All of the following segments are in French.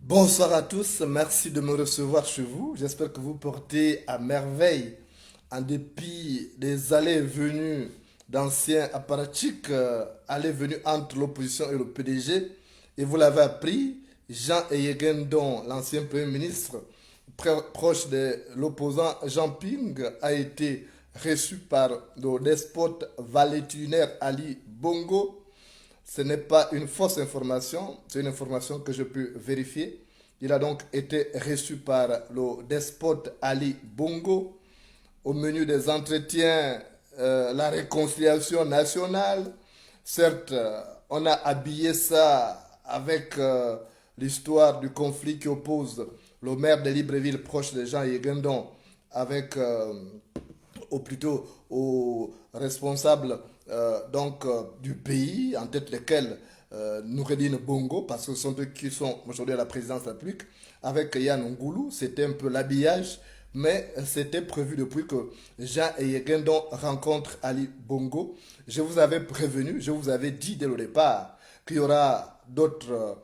Bonsoir à tous, merci de me recevoir chez vous. J'espère que vous portez à merveille en dépit des allées et venues d'anciens apparatchiks, allées et venues entre l'opposition et le PDG. Et vous l'avez appris, Jean Eyegendon, l'ancien Premier ministre, proche de l'opposant Jean Ping, a été reçu par le despote valétunaire Ali Bongo. Ce n'est pas une fausse information, c'est une information que je peux vérifier. Il a donc été reçu par le despote Ali Bongo. Au menu des entretiens, la réconciliation nationale. Certes, on a habillé ça avec l'histoire du conflit qui oppose le maire de Libreville, proche de Jean Yegendon, avec, ou plutôt, aux responsables du pays, en tête lesquels Noureddine Bongo, parce que ce sont eux qui sont aujourd'hui à la présidence de la République, avec Yann Ngoulou. C'était un peu l'habillage, mais c'était prévu depuis que Jean Eyéguendon rencontre Ali Bongo. Je vous avais prévenu, je vous avais dit dès le départ qu'il y aura d'autres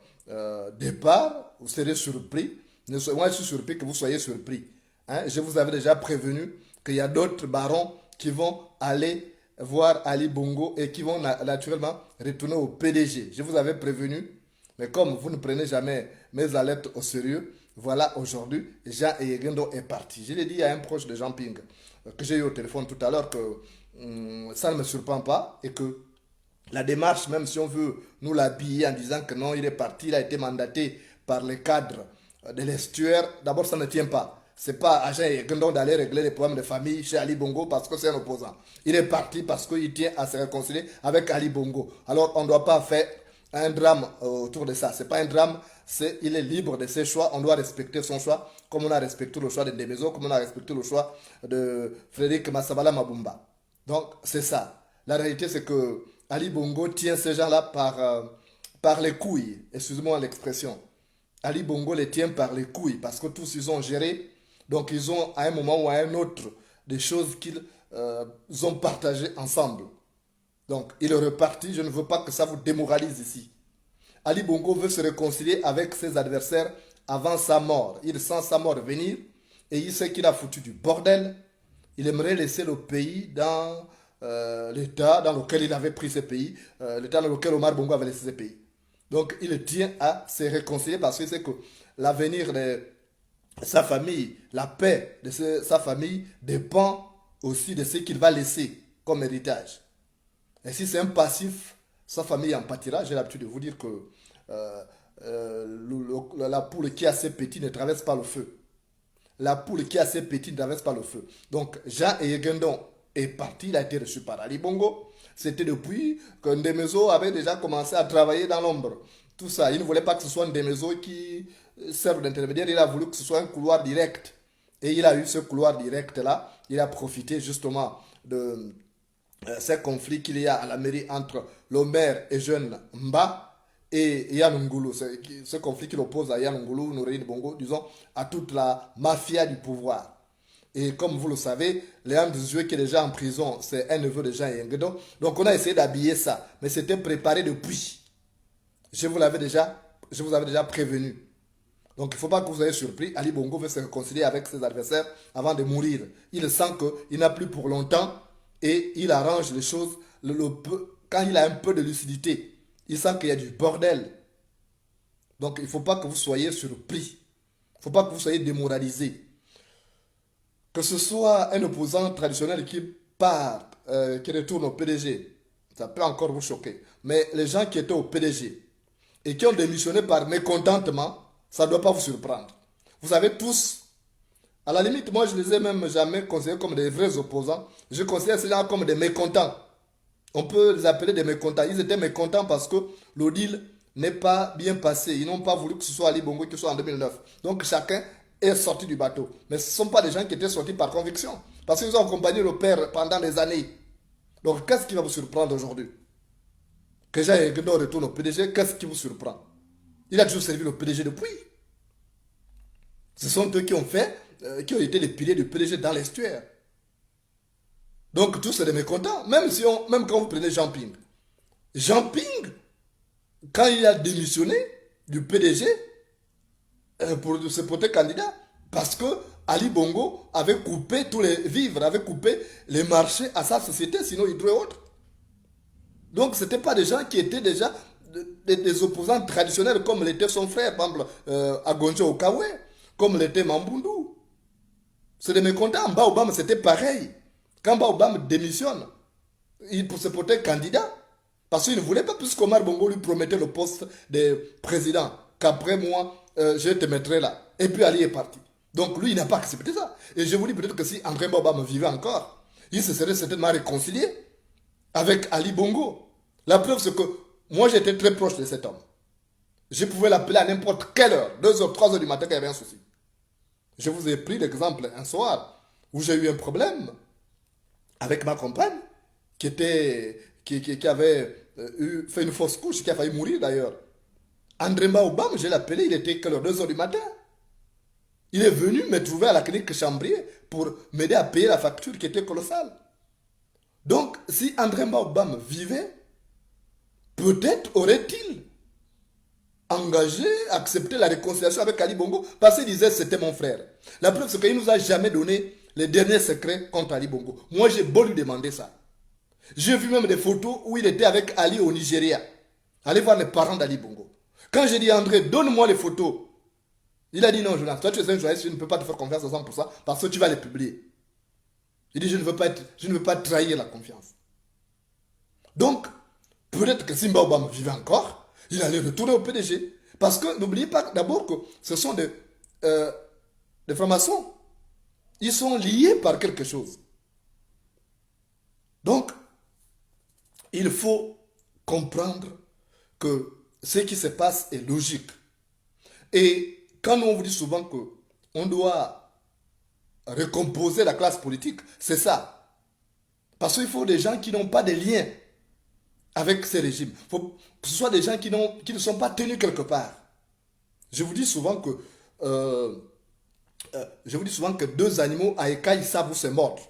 départs. Vous serez surpris. Moi, je suis surpris que vous soyez surpris. Hein? Je vous avais déjà prévenu qu'il y a d'autres barons qui vont aller voir Ali Bongo et qui vont naturellement retourner au PDG. Je vous avais prévenu, mais comme vous ne prenez jamais mes alertes au sérieux, voilà aujourd'hui, Jean Eyéguendon est parti. Je l'ai dit à un proche de Jean Ping que j'ai eu au téléphone tout à l'heure que ça ne me surprend pas et que la démarche, même si on veut nous l'habiller en disant que non, il est parti, il a été mandaté par les cadres de l'estuaire, d'abord ça ne tient pas. C'est pas à Jean Eyéguendon d'aller régler les problèmes de famille chez Ali Bongo parce que c'est un opposant. Il est parti parce qu'il tient à se réconcilier avec Ali Bongo. Alors on ne doit pas faire un drame autour de ça. C'est pas un drame, il est libre de ses choix. On doit respecter son choix, comme on a respecté le choix de Ndemezo, comme on a respecté le choix de Frédéric Massabala Mabumba. Donc c'est ça. La réalité c'est que Ali Bongo tient ces gens-là par les couilles. Excusez-moi l'expression. Ali Bongo les tient par les couilles parce que tous ils ont géré. Donc ils ont à un moment ou à un autre des choses qu'ils ont partagées ensemble. Donc il est reparti. Je ne veux pas que ça vous démoralise ici. Ali Bongo veut se réconcilier avec ses adversaires avant sa mort. Il sent sa mort venir et il sait qu'il a foutu du bordel. Il aimerait laisser le pays dans l'état dans lequel il avait pris ce pays, l'état dans lequel Omar Bongo avait laissé ce pays. Donc il tient à se réconcilier parce qu'il sait que l'avenir de sa famille, la paix de sa famille dépend aussi de ce qu'il va laisser comme héritage. Et si c'est un passif, sa famille en pâtira. J'ai l'habitude de vous dire que la poule qui est assez petite ne traverse pas le feu. La poule qui est assez petite ne traverse pas le feu. Donc Jean Eyéguendon est parti, il a été reçu par Ali Bongo. C'était depuis que Ndemezo avait déjà commencé à travailler dans l'ombre. Tout ça, il ne voulait pas que ce soit Ndemezo qui serve d'intermédiaire, il a voulu que ce soit un couloir direct. Et il a eu ce couloir direct-là, il a profité justement de ces conflits qu'il y a à la mairie entre le maire et jeune Mba et Yann Ngulu. Ce conflit qu'il oppose à Yann Ngulu, Noureddin Bongo, disons, à toute la mafia du pouvoir. Et comme vous le savez, Léandre Zoué qui est déjà en prison, c'est un neveu de Jean Eyéguendon. Donc on a essayé d'habiller ça, mais c'était préparé depuis. Je vous avais déjà prévenu. Donc il ne faut pas que vous soyez surpris. Ali Bongo veut se réconcilier avec ses adversaires avant de mourir. Il sent qu'il n'a plus pour longtemps et il arrange les choses quand il a un peu de lucidité. Il sent qu'il y a du bordel. Donc il ne faut pas que vous soyez surpris. Il ne faut pas que vous soyez démoralisés. Que ce soit un opposant traditionnel qui part, qui retourne au PDG, ça peut encore vous choquer. Mais les gens qui étaient au PDG et qui ont démissionné par mécontentement, ça ne doit pas vous surprendre. Vous savez tous, à la limite, moi je ne les ai même jamais considérés comme des vrais opposants. Je considère ces gens comme des mécontents. On peut les appeler des mécontents. Ils étaient mécontents parce que le deal n'est pas bien passé. Ils n'ont pas voulu que ce soit Ali Bongo qui soit en 2009. Donc chacun est sorti du bateau. Mais ce ne sont pas des gens qui étaient sortis par conviction. Parce qu'ils ont accompagné le père pendant des années. Donc qu'est-ce qui va vous surprendre aujourd'hui? Que Jean Eyéguendon retourne au PDG, qu'est-ce qui vous surprend? Il a toujours servi le PDG depuis. Ce sont eux qui ont fait, qui ont été les piliers du PDG dans l'estuaire. Donc tous sont des mécontents. Même quand vous prenez Jean Ping. Jean Ping, quand il a démissionné du PDG pour se porter candidat, parce que Ali Bongo avait coupé tous les vivres, avait coupé les marchés à sa société, sinon Hydro et autres. Donc ce n'étaient pas des gens qui étaient déjà des opposants traditionnels comme l'était son frère, par exemple, Agonjo Okawe, comme l'était Mambundu. C'est des mécontents. Baobam, c'était pareil. Quand Baobam démissionne, il se porter candidat. Parce qu'il ne voulait pas, puisqu'Omar Bongo lui promettait le poste de président, qu'après moi, je te mettrai là. Et puis Ali est parti. Donc lui, il n'a pas accepté ça. Et je vous dis peut-être que si André Baobam vivait encore, il se serait certainement réconcilié avec Ali Bongo. La preuve, c'est que moi, j'étais très proche de cet homme. Je pouvais l'appeler à n'importe quelle heure, 2 heures, 3 heures du matin, qu'il y avait un souci. Je vous ai pris l'exemple un soir où j'ai eu un problème avec ma compagne qui avait fait une fausse couche, qui a failli mourir d'ailleurs. André Baobam, je l'ai appelé, il était quelle heure, 2 heures du matin. Il est venu me trouver à la clinique Chambrier pour m'aider à payer la facture qui était colossale. Donc, si André Mbam vivait, peut-être aurait-il engagé, accepté la réconciliation avec Ali Bongo parce qu'il disait c'était mon frère. La preuve, c'est qu'il ne nous a jamais donné les derniers secrets contre Ali Bongo. Moi, j'ai beau lui demander ça. J'ai vu même des photos où il était avec Ali au Nigeria. Allez voir les parents d'Ali Bongo. Quand j'ai dit André, donne-moi les photos, il a dit non, Jonas, toi tu es un journaliste, je ne peux pas te faire confiance à 100% parce que tu vas les publier. Il dit je ne veux pas trahir la confiance. Donc, peut-être que Simba Obama vivait encore, il allait retourner au PDG. Parce que n'oubliez pas d'abord que ce sont des francs-maçons. Ils sont liés par quelque chose. Donc, il faut comprendre que ce qui se passe est logique. Et quand on vous dit souvent que on doit recomposer la classe politique, c'est ça. Parce qu'il faut des gens qui n'ont pas de lien avec ces régimes. Il faut que ce soit des gens qui ne sont pas tenus quelque part. Je vous dis souvent que deux animaux à écailles savent où se mordre.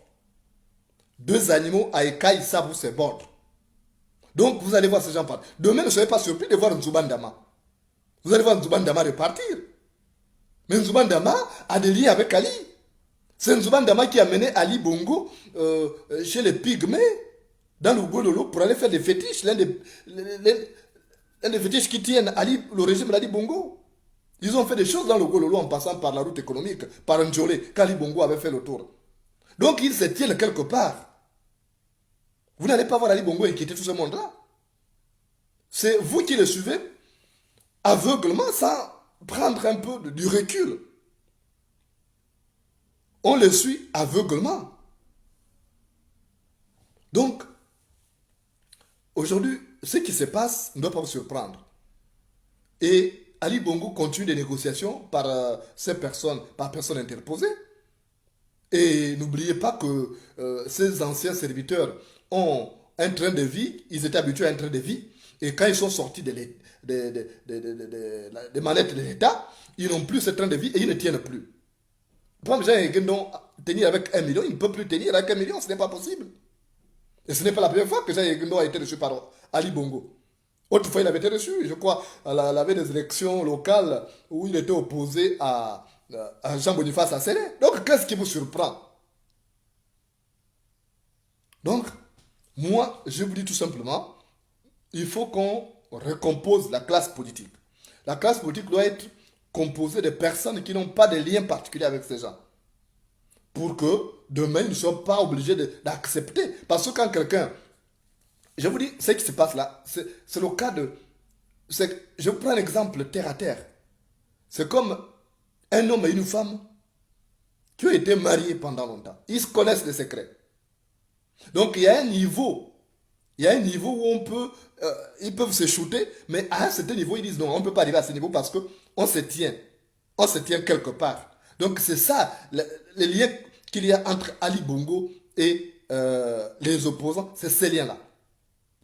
Deux animaux à écailles savent où se mordre. Donc vous allez voir ces gens parler. Demain, ne soyez pas surpris de voir Nzubandama. Vous allez voir Nzubandama repartir. Mais Nzubandama a des liens avec Ali. C'est Nzubandama qui a mené Ali Bongo chez les pygmées, dans le Gololo, pour aller faire des fétiches. L'un des fétiches qui tiennent le régime d'Ali Bongo. Ils ont fait des choses dans le Gololo en passant par la route économique, par un Njolé, qu'Ali Bongo avait fait le tour. Donc ils se tiennent quelque part. Vous n'allez pas voir Ali Bongo inquiéter tout ce monde-là. C'est vous qui le suivez aveuglement sans prendre un peu du recul. On le suit aveuglement. Donc, aujourd'hui, ce qui se passe ne doit pas vous surprendre. Et Ali Bongo continue des négociations par ces personnes, par personnes interposées. Et n'oubliez pas que ces anciens serviteurs ont un train de vie, ils étaient habitués à un train de vie, et quand ils sont sortis des manettes de l'État, ils n'ont plus ce train de vie et ils ne tiennent plus. Pour exemple, tenir avec 1 million, il ne peut plus tenir avec 1 million, ce n'est pas possible. Et ce n'est pas la première fois que Jean Yegundo a été reçu par Ali Bongo. Autrefois, il avait été reçu, je crois, à la veille des élections locales où il était opposé à Jean-Boniface Assélé. Donc, qu'est-ce qui vous surprend? Donc, moi, je vous dis tout simplement, il faut qu'on recompose la classe politique. La classe politique doit être composée de personnes qui n'ont pas de lien particulier avec ces gens. Pour que demain, ils ne soient pas obligés d'accepter. Parce que quand quelqu'un... Je vous dis, ce qui se passe là, c'est le cas de... Je vous prends un exemple terre à terre. C'est comme un homme et une femme qui ont été mariés pendant longtemps. Ils se connaissent les secrets. Donc il y a un niveau. Il y a un niveau où ils peuvent se shooter, mais à un certain niveau, ils disent non, on ne peut pas arriver à ce niveau parce qu'on se tient. On se tient quelque part. Donc c'est ça, le lien qu'il y a entre Ali Bongo et les opposants, c'est ces liens-là.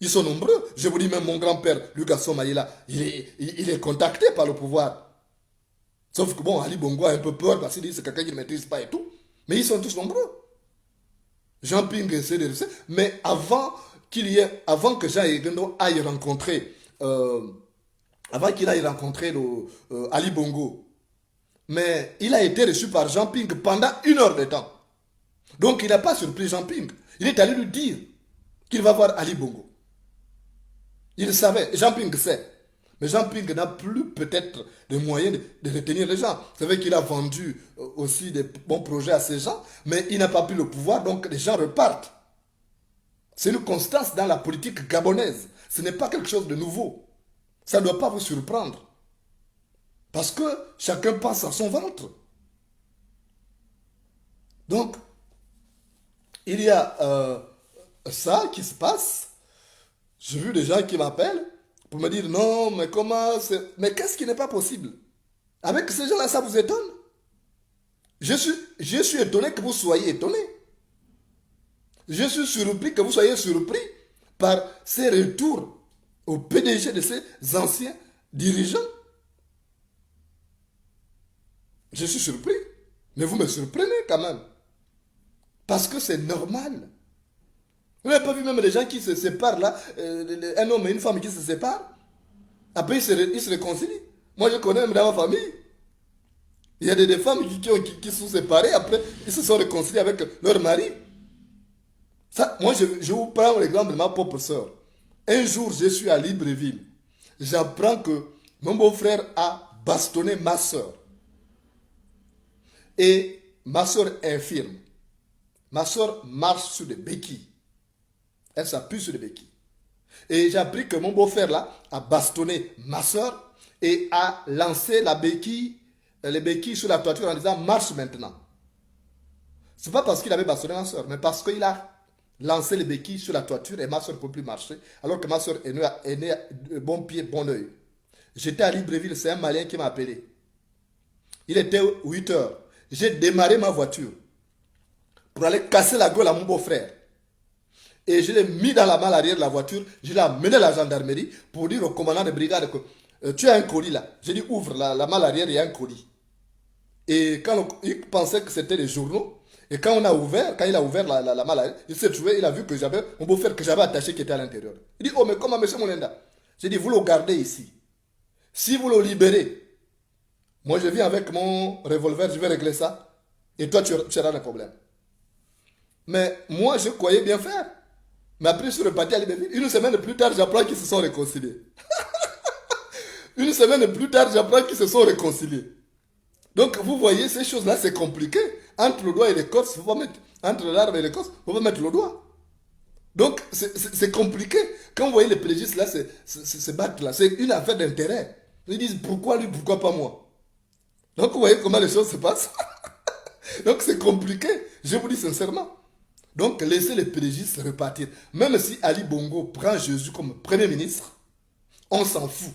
Ils sont nombreux. Je vous dis, même mon grand-père, Lucas Somaïla, il est contacté par le pouvoir. Sauf que bon, Ali Bongo a un peu peur parce qu'il dit que c'est quelqu'un qui ne maîtrise pas et tout. Mais ils sont tous nombreux. Jean Ping essaie de le faire. Mais avant que Jean Yegundo aille rencontrer, avant qu'il aille rencontrer Ali Bongo, mais il a été reçu par Jean Ping pendant 1 heure de temps. Donc il n'a pas surpris Jean Ping. Il est allé lui dire qu'il va voir Ali Bongo. Il savait, Jean Ping sait. Mais Jean Ping n'a plus peut-être de moyens de retenir les gens. C'est vrai qu'il a vendu aussi des bons projets à ces gens, mais il n'a pas pu le pouvoir, donc les gens repartent. C'est une constance dans la politique gabonaise. Ce n'est pas quelque chose de nouveau. Ça ne doit pas vous surprendre. Parce que chacun pense à son ventre. Donc, il y a ça qui se passe. J'ai vu des gens qui m'appellent pour me dire non, mais comment c'est... Mais qu'est-ce qui n'est pas possible? Avec ces gens-là, ça vous étonne? Je suis étonné que vous soyez étonné. Je suis surpris que vous soyez surpris par ces retours au PDG de ces anciens dirigeants. Je suis surpris. Mais vous me surprenez quand même. Parce que c'est normal. Vous n'avez pas vu même des gens qui se séparent là, un homme et une femme qui se séparent. Après, ils se réconcilient. Moi, je connais même dans ma famille. Il y a des femmes qui sont séparées, après, ils se sont réconciliés avec leur mari. Ça, moi, je vous prends l'exemple de ma propre soeur. Un jour, je suis à Libreville. J'apprends que mon beau-frère a bastonné ma soeur. Et ma soeur est infirme. Ma soeur marche sur des béquilles. Elle s'appuie sur des béquilles. Et j'ai appris que mon beau-frère là a bastonné ma soeur et a lancé les béquilles sur la toiture en disant marche maintenant. C'est pas parce qu'il avait bastonné ma soeur, mais parce qu'il a lancé les béquilles sur la toiture et ma soeur ne peut plus marcher, alors que ma soeur est née de bon pied, bon oeil. J'étais à Libreville, c'est un Malien qui m'a appelé. Il était 8 heures. J'ai démarré ma voiture pour aller casser la gueule à mon beau-frère. Et je l'ai mis dans la malle arrière de la voiture, je l'ai amené à la gendarmerie pour dire au commandant de brigade que tu as un colis là. J'ai dit ouvre la malle arrière, il y a un colis. Et quand il pensait que c'était des journaux, et quand il a ouvert la malle arrière, il s'est trouvé, il a vu que j'avais mon beau-frère que j'avais attaché qui était à l'intérieur. Il dit oh mais comment monsieur Molenda? J'ai dit vous le gardez ici. Si vous le libérez, moi je viens avec mon revolver, je vais régler ça. Et toi tu auras un problème. Mais moi je croyais bien faire. Mais après, je suis reparti à Libreville. Une semaine plus tard, j'apprends qu'ils se sont réconciliés. Une semaine plus tard, j'apprends qu'ils se sont réconciliés. Donc, vous voyez, ces choses-là, c'est compliqué. Entre le doigt et l'écorce, il faut pas mettre. Entre l'arbre et l'écorce, il ne faut pas mettre le doigt. Donc, c'est compliqué. Quand vous voyez les pélégistes là, se battre là, c'est une affaire d'intérêt. Ils disent pourquoi lui, pourquoi pas moi. Donc, vous voyez comment les choses se passent. Donc, c'est compliqué. Je vous dis sincèrement. Donc, laissez les pélégistes repartir. Même si Ali Bongo prend Jésus comme Premier ministre, on s'en fout.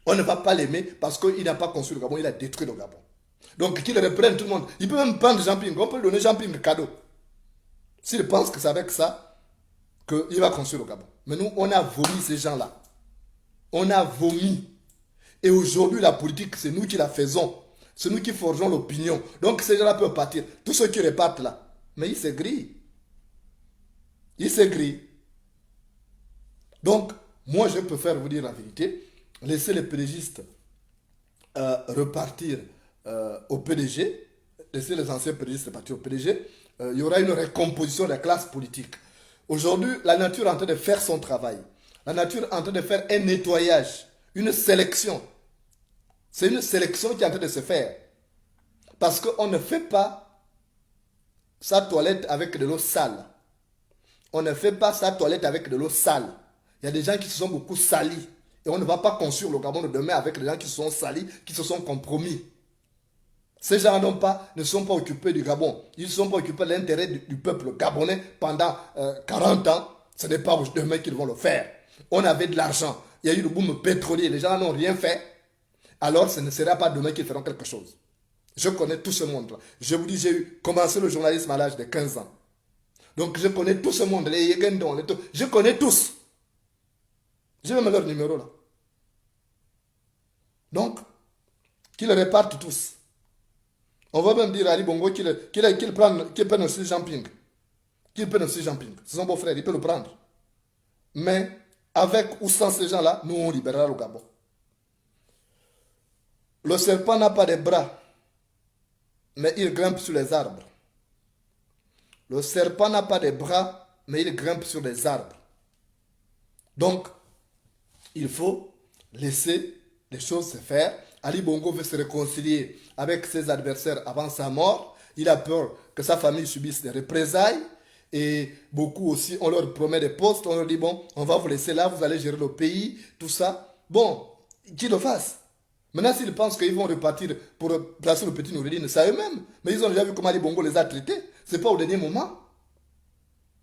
On ne va pas l'aimer parce qu'il n'a pas construit le Gabon, il a détruit le Gabon. Donc, qu'il reprenne tout le monde. Il peut même prendre Jean-Ping. On peut lui donner Jean-Ping cadeau. S'il pense que c'est avec ça qu'il va construire le Gabon. Mais nous, on a vomi ces gens-là. On a vomi. Et aujourd'hui, la politique, c'est nous qui la faisons. C'est nous qui forgeons l'opinion. Donc, ces gens-là peuvent partir. Tous ceux qui repartent là. Mais il s'aigrit. Il s'aigrit. Donc, moi, je préfère vous dire la vérité. Laissez les pédégistes repartir au PDG. Laissez les anciens pédégistes repartir au PDG. Il y aura une recomposition de la classe politique. Aujourd'hui, la nature est en train de faire son travail. La nature est en train de faire un nettoyage, une sélection. C'est une sélection qui est en train de se faire. Parce qu'on ne fait pas sa toilette avec de l'eau sale. On ne fait pas sa toilette avec de l'eau sale. Il y a des gens qui se sont beaucoup salis. Et on ne va pas construire le Gabon de demain avec des gens qui se sont salis, qui se sont compromis. Ces gens ne sont pas occupés du Gabon. Ils ne sont pas occupés de l'intérêt du peuple gabonais pendant 40 ans. Ce n'est pas demain qu'ils vont le faire. On avait de l'argent. Il y a eu le boom pétrolier. Les gens n'ont rien fait. Alors ce ne sera pas demain qu'ils feront quelque chose. Je connais tout ce monde-là. Je vous dis, j'ai commencé le journalisme à l'âge de 15 ans. Donc je connais tout ce monde. Les Yegendon, je connais tous. J'ai même leur numéro là. Donc, qu'ils repartent tous. On va même dire à Ali Bongo qu'il prenne aussi Jean-Ping. Qu'il prenne aussi Jean-Ping. C'est son beau-frère, il peut le prendre. Mais, avec ou sans ces gens-là, nous on libérera le Gabon. Le serpent n'a pas de bras, mais il grimpe sur les arbres. Le serpent n'a pas de bras, mais il grimpe sur les arbres. Donc, il faut laisser les choses se faire. Ali Bongo veut se réconcilier avec ses adversaires avant sa mort. Il a peur que sa famille subisse des représailles. Et beaucoup aussi, on leur promet des postes. On leur dit, bon, on va vous laisser là, vous allez gérer le pays, tout ça. Bon, qu'ils le fassent. Maintenant, s'ils pensent qu'ils vont repartir pour placer le petit Noureddin, c'est eux-mêmes. Mais ils ont déjà vu comment Ali Bongo les a traités. C'est pas au dernier moment.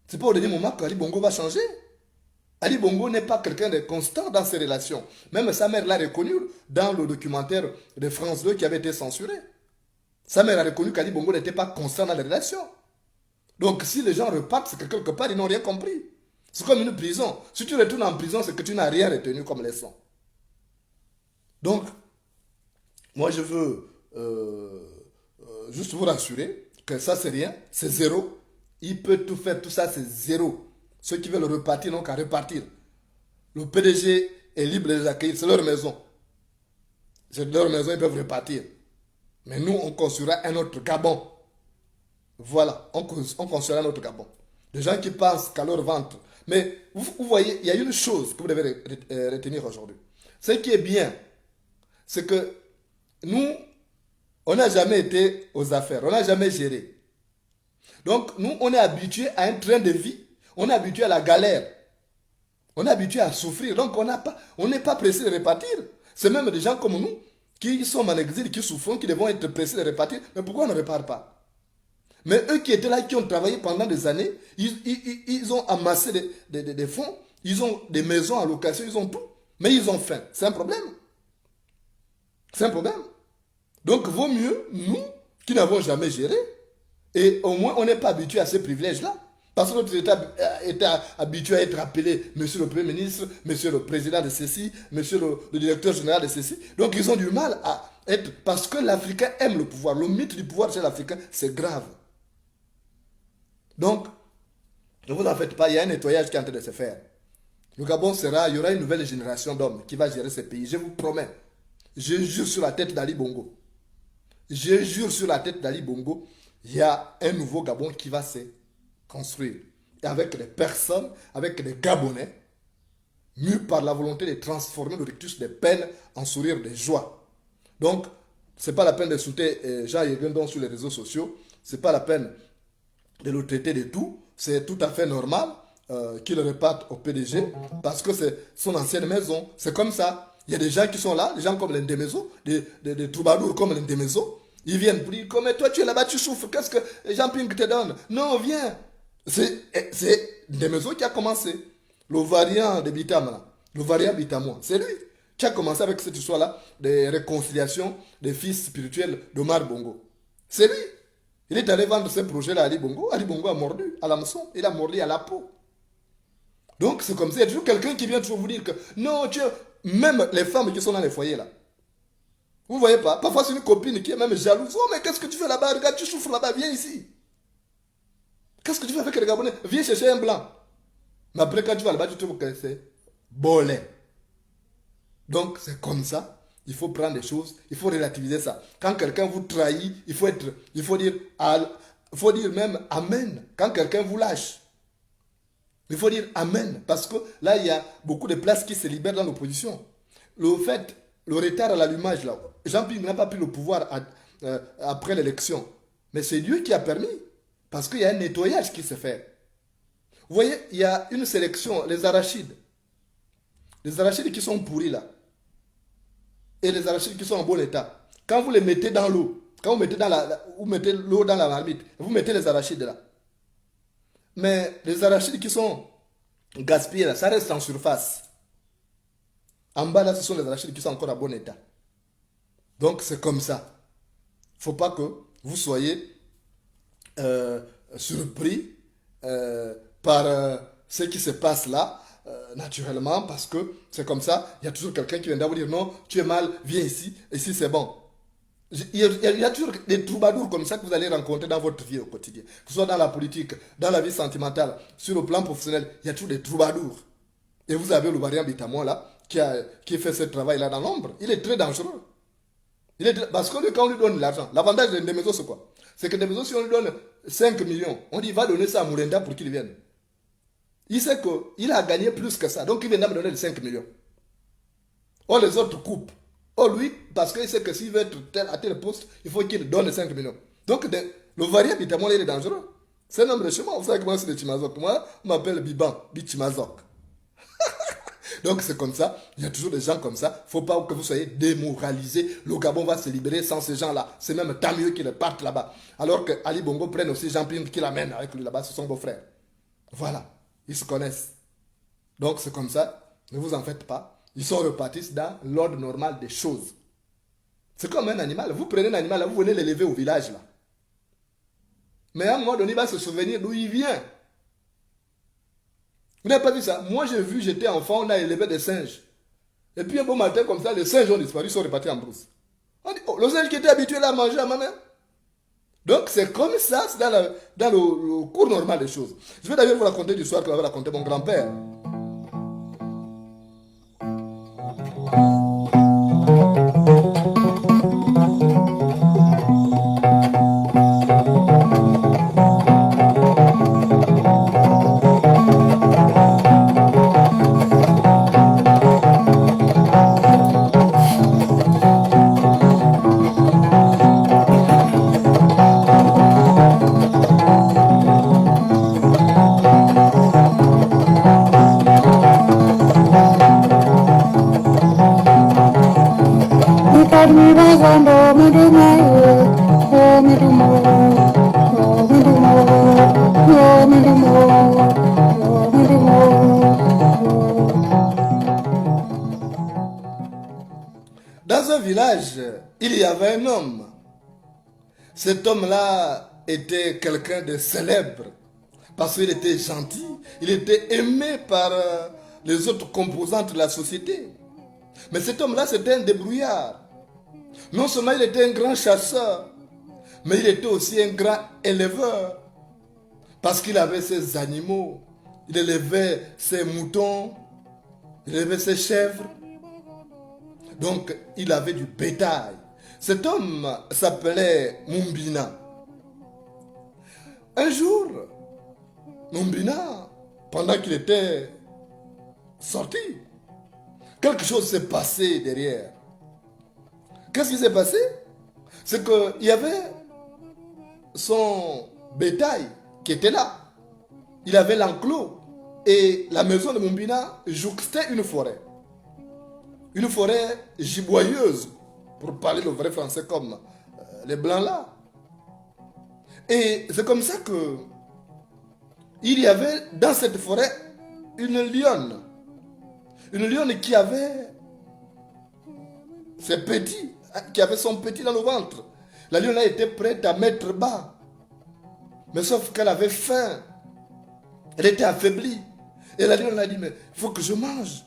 C'est pas au dernier moment qu'Ali Bongo va changer. Ali Bongo n'est pas quelqu'un de constant dans ses relations. Même sa mère l'a reconnu dans le documentaire de France 2 qui avait été censuré. Sa mère a reconnu qu'Ali Bongo n'était pas constant dans les relations. Donc si les gens repartent, c'est que quelque part, ils n'ont rien compris. C'est comme une prison. Si tu retournes en prison, c'est que tu n'as rien retenu comme leçon. Donc, moi je veux juste vous rassurer que ça, c'est rien, c'est zéro. Il peut tout faire, tout ça, c'est zéro. Ceux qui veulent repartir n'ont qu'à repartir. Le PDG est libre de les accueillir, c'est leur maison. C'est leur maison, ils peuvent repartir. Mais nous, on construira un autre Gabon. Voilà, on construira un autre Gabon. Des gens qui pensent qu'à leur ventre. Mais vous voyez, il y a une chose que vous devez retenir aujourd'hui. Ce qui est bien, c'est que nous, on n'a jamais été aux affaires, on n'a jamais géré. Donc, nous, on est habitué à un train de vie, on est habitué à la galère, on est habitué à souffrir. Donc, on n'est pas pressé de repartir. C'est même des gens comme nous qui sont en exil, qui souffrent, qui devront être pressés de repartir. Mais pourquoi on ne repart pas? Mais eux qui étaient là, qui ont travaillé pendant des années, ils ont amassé des fonds, ils ont des maisons en location, ils ont tout. Mais ils ont faim. C'est un problème. C'est un problème. Donc, vaut mieux, nous, qui n'avons jamais géré, et au moins, on n'est pas habitué à ces privilèges-là. Parce que notre État était habitué à être appelé Monsieur le Premier ministre, Monsieur le Président de ceci, Monsieur le Directeur général de ceci. Donc, ils ont du mal à être... Parce que l'Africain aime le pouvoir. Le mythe du pouvoir chez l'Africain, c'est grave. Donc, ne vous en faites pas, il y a un nettoyage qui est en train de se faire. Le Gabon il y aura une nouvelle génération d'hommes qui va gérer ce pays. Je vous promets. Je jure sur la tête d'Ali Bongo. Je jure sur la tête d'Ali Bongo, il y a un nouveau Gabon qui va se construire. Et avec des personnes, avec des Gabonais, mus par la volonté de transformer le rictus des peines en sourire de joie. Donc, ce n'est pas la peine de soutenir Jean Yegendon sur les réseaux sociaux. Ce n'est pas la peine de le traiter de tout. C'est tout à fait normal qu'il reparte au PDG parce que c'est son ancienne maison. C'est comme ça. Il y a des gens qui sont là, des gens comme l'Indemezo, des troubadours comme l'Indemezo. Ils viennent pour dire, comme toi tu es là-bas, tu souffres, qu'est-ce que Jean Ping te donne? Non, viens. C'est Indemezo qui a commencé. Le variant de Bitam, le variant Bitamois, c'est lui qui a commencé avec cette histoire-là de réconciliation des fils spirituels d'Omar Bongo. C'est lui. Il est allé vendre ce projet-là à Ali Bongo. Ali Bongo a mordu à l'hameçon. Il a mordu à la peau. Donc c'est comme ça. Il y a toujours quelqu'un qui vient toujours vous dire que non, même les femmes qui sont dans les foyers là. Vous ne voyez pas? Parfois c'est une copine qui est même jalouse. Oh mais qu'est-ce que tu fais là-bas? Regarde, tu souffres là-bas, viens ici. Qu'est-ce que tu fais avec les Gabonais? Viens chercher un blanc. Mais après quand tu vas là-bas, tu trouves que c'est bolé. Donc c'est comme ça. Il faut prendre des choses, il faut relativiser ça. Quand quelqu'un vous trahit, il faut dire même Amen. Quand quelqu'un vous lâche, il faut dire Amen. Parce que là, il y a beaucoup de places qui se libèrent dans l'opposition. Le retard à l'allumage, là, Jean-Pierre n'a pas pris le pouvoir après l'élection. Mais c'est Dieu qui a permis. Parce qu'il y a un nettoyage qui se fait. Vous voyez, il y a une sélection, les arachides. Les arachides qui sont pourris là. Et les arachides qui sont en bon état. Quand vous les mettez dans l'eau, quand vous mettez l'eau dans la marmite, vous mettez les arachides là. Mais les arachides qui sont gaspillés là, ça reste en surface. En bas là, ce sont les arachides qui sont encore en bon état. Donc c'est comme ça. Il ne faut pas que vous soyez surpris par ce qui se passe là. Naturellement, parce que c'est comme ça, il y a toujours quelqu'un qui viendra vous dire non, tu es mal, viens ici, ici c'est bon. Il y a toujours des troubadours comme ça que vous allez rencontrer dans votre vie au quotidien, que ce soit dans la politique, dans la vie sentimentale, sur le plan professionnel, il y a toujours des troubadours. Et vous avez le variant Bitamois là, qui fait ce travail là dans l'ombre. Il est très dangereux. Parce que quand on lui donne l'argent, l'avantage de Ndemezo c'est quoi? C'est que Ndemezo, si on lui donne 5 millions, on dit va donner ça à Mourenda pour qu'il vienne. Il sait qu'il a gagné plus que ça. Donc il vient me donner les 5 millions. Or les autres coupent. Or lui, parce qu'il sait que s'il veut être à tel poste, il faut qu'il donne les 5 millions. Donc le variant Bitamon, il est dangereux. C'est un homme de chemin. Vous savez que moi c'est le Chimazok. Moi, on m'appelle Biban, Bichimazok. Donc c'est comme ça. Il y a toujours des gens comme ça. Il ne faut pas que vous soyez démoralisés. Le Gabon va se libérer sans ces gens-là. C'est même tant mieux qu'ils partent là-bas. Alors que Ali Bongo prenne aussi Jean-Pierre qui l'amène avec lui là-bas. Ce sont vos frères. Voilà. Ils se connaissent. Donc c'est comme ça, ne vous en faites pas. Ils sont repartis dans l'ordre normal des choses. C'est comme un animal. Vous prenez un animal, là, vous venez l'élever au village. Là. Mais à un moment donné, il va se souvenir d'où il vient. Vous n'avez pas vu ça? Moi j'ai vu, j'étais enfant, on a élevé des singes. Et puis un beau matin comme ça, les singes ont disparu, ils sont repartis en brousse. On dit, oh, le singe qui était habitué là à manger à ma mère. Donc c'est comme ça, c'est dans le cours normal des choses. Je vais d'ailleurs vous raconter l'histoire que m'avait raconté mon grand-père. Dans un village, il y avait un homme. Cet homme-là était quelqu'un de célèbre parce qu'il était gentil, il était aimé par les autres composantes de la société. Mais cet homme-là, c'était un débrouillard. Non seulement il était un grand chasseur, mais il était aussi un grand éleveur parce qu'il avait ses animaux, il élevait ses moutons, il élevait ses chèvres. Donc, il avait du bétail. Cet homme s'appelait Mumbina. Un jour, Mumbina, pendant qu'il était sorti, quelque chose s'est passé derrière. Qu'est-ce qui s'est passé? C'est qu'il y avait son bétail qui était là. Il avait l'enclos. Et la maison de Mumbina jouxtait une forêt. Une forêt giboyeuse, pour parler le vrai français comme les blancs là. Et c'est comme ça que il y avait dans cette forêt une lionne. Une lionne qui avait ses petits, qui avait son petit dans le ventre. La lionne était prête à mettre bas. Mais sauf qu'elle avait faim. Elle était affaiblie. Et la lionne a dit, mais il faut que je mange.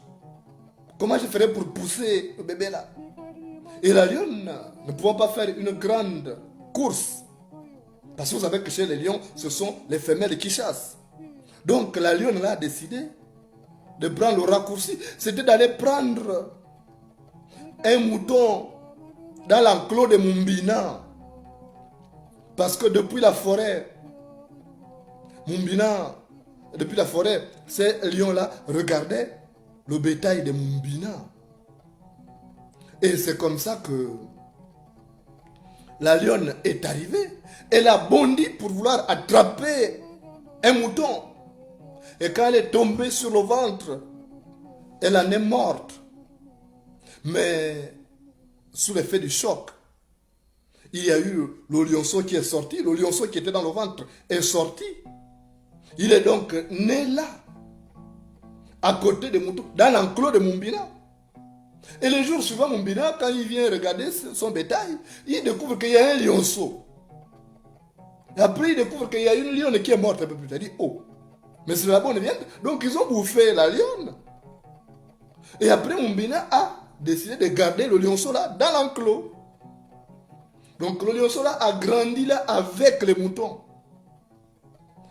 Comment je ferai pour pousser le bébé là? Et la lionne ne pouvant pas faire une grande course. Parce que vous savez que chez les lions, ce sont les femelles qui chassent. Donc la lionne là a décidé de prendre le raccourci. C'était d'aller prendre un mouton dans l'enclos de Mumbina. Parce que depuis la forêt, Mumbina, depuis la forêt, ces lions-là regardaient le bétail de Mumbina. Et c'est comme ça que la lionne est arrivée. Elle a bondi pour vouloir attraper un mouton. Et quand elle est tombée sur le ventre, elle en est morte. Mais sous l'effet du choc, il y a eu le lionceau qui est sorti. Le lionceau qui était dans le ventre est sorti. Il est donc né là, à côté des moutons, dans l'enclos de Mumbina. Et le jour suivant, Mumbina, quand il vient regarder son bétail, il découvre qu'il y a un lionceau. Et après, il découvre qu'il y a une lionne qui est morte un peu plus tard. Il dit, oh, mais c'est la bonne viande. Donc, ils ont bouffé la lionne. Et après, Mumbina a décidé de garder le lionceau là dans l'enclos. Donc, le lionceau là a grandi là avec les moutons.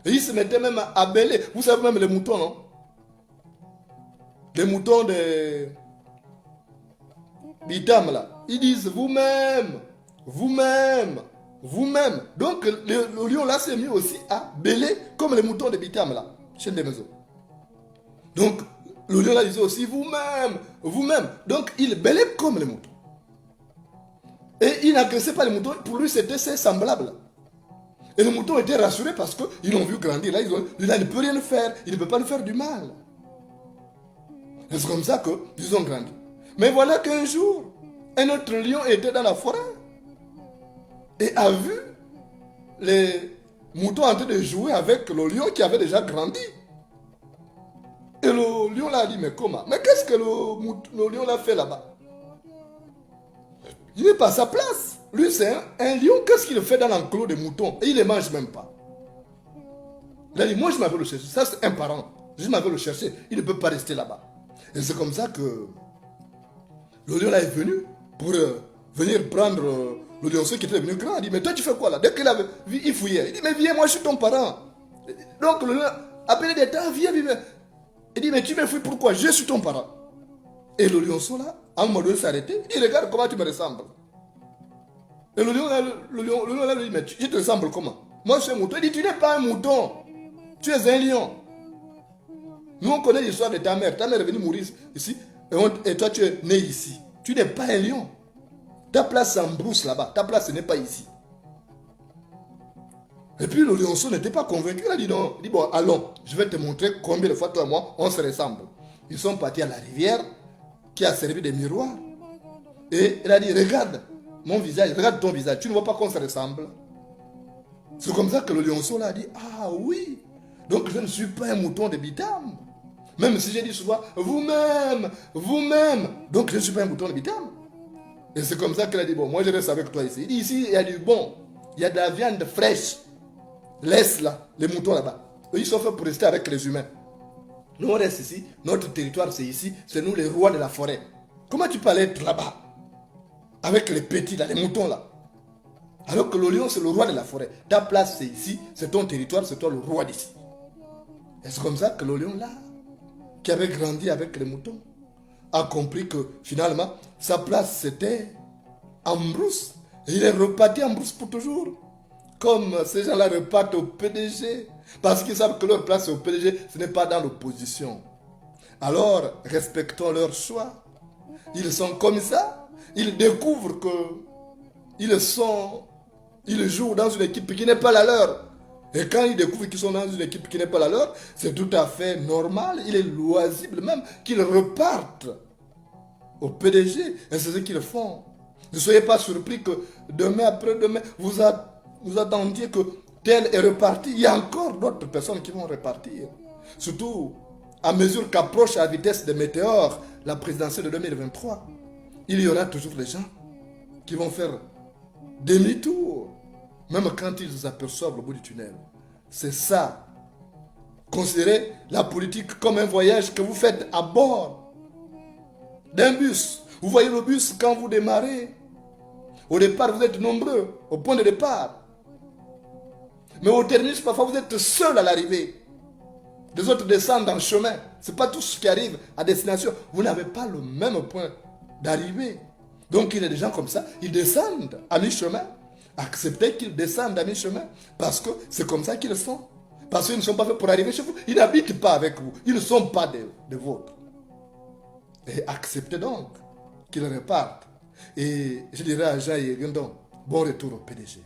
Et il se mettait même à bêler. Vous savez même les moutons, non? Les moutons de Bitam là. Ils disent vous-même, vous-même, vous-même. Donc le lion là s'est mis aussi à bêler comme les moutons de Bitam là, chez des maisons. Donc le lion là disait aussi vous-même, vous-même. Donc il bêlait comme les moutons. Et il n'agressait pas les moutons. Pour lui c'était semblable. Et les moutons étaient rassurés parce qu'ils l'ont vu grandir. Là, il ne peut rien faire. Il ne peut pas lui faire du mal. Et c'est comme ça qu'ils ont grandi. Mais voilà qu'un jour, un autre lion était dans la forêt et a vu les moutons en train de jouer avec le lion qui avait déjà grandi. Et le lion l'a dit, mais comment? Mais qu'est-ce que le lion l'a fait là-bas? Il n'est pas à sa place. Lui, c'est un lion. Qu'est-ce qu'il fait dans l'enclos des moutons? Et il ne les mange même pas. Il a dit, moi je m'avais le chercher. Ça, c'est un parent. Je m'avais le chercher. Il ne peut pas rester là-bas. Et c'est comme ça que le lion là est venu pour venir prendre Le lionceau qui était devenu grand, il dit, mais toi tu fais quoi là? Dès qu'il avait vu, il fouillait. Il dit, mais viens, moi je suis ton parent. Donc le lion appelait des temps, viens, viens. Il dit, mais tu me fouilles pourquoi? Je suis ton parent. Et le lionceau là, à un moment donné, s'est arrêté. Il dit, regarde comment tu me ressembles. Et le lion là, lui dit, mais je te ressemble comment? Moi je suis un mouton. Il dit, tu n'es pas un mouton. Tu es un lion. Nous on connaît l'histoire de ta mère. Ta mère est venue mourir ici. Et toi tu es né ici. Tu n'es pas un lion. Ta place c'est en brousse là-bas. Ta place ce n'est pas ici. Et puis le lionceau n'était pas convaincu. Il a dit non. Il dit bon, allons. Je vais te montrer combien de fois toi et moi on se ressemble. Ils sont partis à la rivière qui a servi de miroir. Et il a dit regarde mon visage, regarde ton visage. Tu ne vois pas qu'on se ressemble? C'est comme ça que le lionceau là a dit ah oui. Donc je ne suis pas un mouton de Bitam. Même si j'ai dit souvent vous-même, vous-même. Donc je ne suis pas un mouton de Bitam. Et c'est comme ça qu'il a dit, bon, moi je reste avec toi ici. Il dit, ici, il y a du bon. Il y a de la viande fraîche. Laisse là, les moutons là-bas. Ils sont faits pour rester avec les humains. Nous, on reste ici. Notre territoire, c'est ici. C'est nous les rois de la forêt. Comment tu peux aller être là-bas? Avec les petits là, les moutons là. Alors que le lion, c'est le roi de la forêt. Ta place, c'est ici. C'est ton territoire, c'est toi le roi d'ici. Et c'est comme ça que le lion là, qui avait grandi avec les moutons, a compris que finalement, sa place c'était en brousse. Et il est reparti en brousse pour toujours. Comme ces gens-là repartent au PDG. Parce qu'ils savent que leur place au PDG, ce n'est pas dans l'opposition. Alors, respectons leur choix. Ils sont comme ça. Ils découvrent que ils jouent dans une équipe qui n'est pas la leur. Et quand ils découvrent qu'ils sont dans une équipe qui n'est pas la leur, c'est tout à fait normal, il est loisible même qu'ils repartent au PDG. Et c'est ce qu'ils font. Ne soyez pas surpris que demain, après-demain, vous attendiez que tel est reparti. Il y a encore d'autres personnes qui vont repartir. Surtout à mesure qu'approche à la vitesse des météores la présidentielle de 2023. Il y aura toujours des gens qui vont faire demi-tour. Même quand ils aperçoivent le bout du tunnel. C'est ça. Considérez la politique comme un voyage que vous faites à bord d'un bus. Vous voyez le bus quand vous démarrez. Au départ, vous êtes nombreux au point de départ. Mais au terminus, parfois, vous êtes seul à l'arrivée. Les autres descendent en chemin. Ce n'est pas tous qui arrivent à destination. Vous n'avez pas le même point d'arrivée. Donc, il y a des gens comme ça. Ils descendent à mi-chemin. Acceptez qu'ils descendent à mi-chemin parce que c'est comme ça qu'ils sont. Parce qu'ils ne sont pas faits pour arriver chez vous. Ils n'habitent pas avec vous. Ils ne sont pas de vôtres. Et acceptez donc qu'ils repartent. Et je dirais à Jean et Guindon, bon retour au PDG.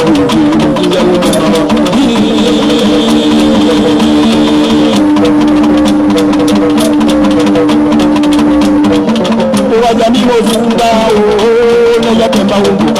Everybody Thank you.